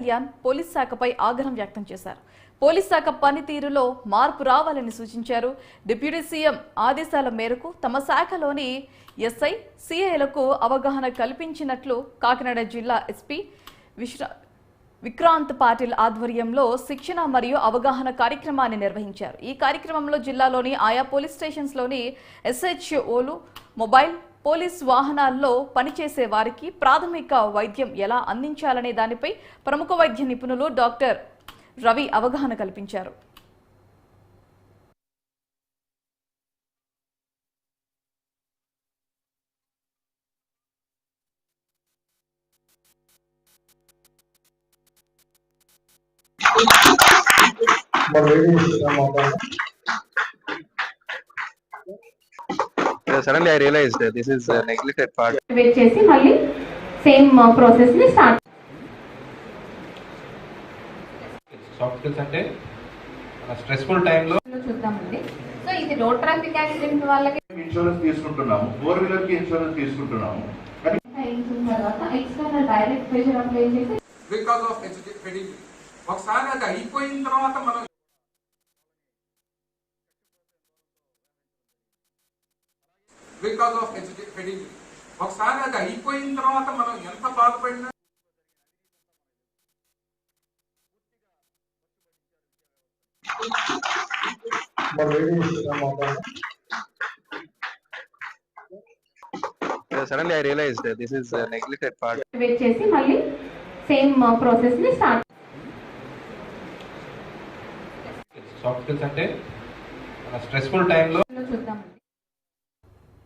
Kalyan police శాఖపై ఆగ్రహం వ్యక్తం చేశారు. పోలీస్ శాఖ పనితీరులో మార్పు రావాలని సూచించారు. డిప్యూటీ సీఎం ఆదేశాల మేరకు తమ శాఖలోని ఎస్ఐ, సిఐలకు అవగాహన కల్పించినట్లు కాకినాడ జిల్లా ఎస్పీ విక్రాంత్ పాటిల్ ఆధ్వర్యంలో శిక్షణ మరియు అవగాహన కార్యక్రమాన్ని నిర్వహించారు. ఈ కార్యక్రమంలో జిల్లాలోని ఆయా పోలీస్ స్టేషన్స్లోని ఎస్హెచ్ఓలు, మొబైల్ పోలీస్ వాహనాల్లో పనిచేసే వారికి ప్రాథమిక వైద్యం ఎలా అందించాలనే దానిపై ప్రముఖ వైద్య నిపుణులు డాక్టర్ రవి అవగాహన కల్పించారు. Suddenly I realized that this is a neglected part. Wait చేసి మళ్ళీ సేమ్ ప్రాసెస్ ని స్టార్ట్. సాఫ్ట్ స్కిల్స్ అంటే స్ట్రెస్ఫుల్ టైం లో చూద్దామండి. సో ఇది రోడ్ ట్రాఫిక్ యాక్సిడెంట్ వాళ్ళకి ఇన్సూరెన్స్ తీసుకుంటున్నాము, 4 వీలర్ కి ఇన్సూరెన్స్ తీసుకుంటున్నాము. తర్వాత ఎక్స్టర్నల్ డైరెక్ట్ ప్రెషర్ అప్లై చేసి బికాజ్ ఆఫ్ ఎడ్యుకేటింగ్ ఒకసారి అది అయిపోయిన తర్వాత మనం బికాజ్ ఆఫ్ ఎడ్యుకేటింగ్ ఒకసారి అది అయిపోయిన తర్వాత మనం ఎంత బాధపడినా Suddenly I realized that this is a neglected part. Wait చేసి మళ్ళీ సేమ్ ప్రాసెస్ ని స్టార్ట్. సాఫ్ట్ స్కిల్స్ అంటే స్ట్రెస్ఫుల్ టైం లో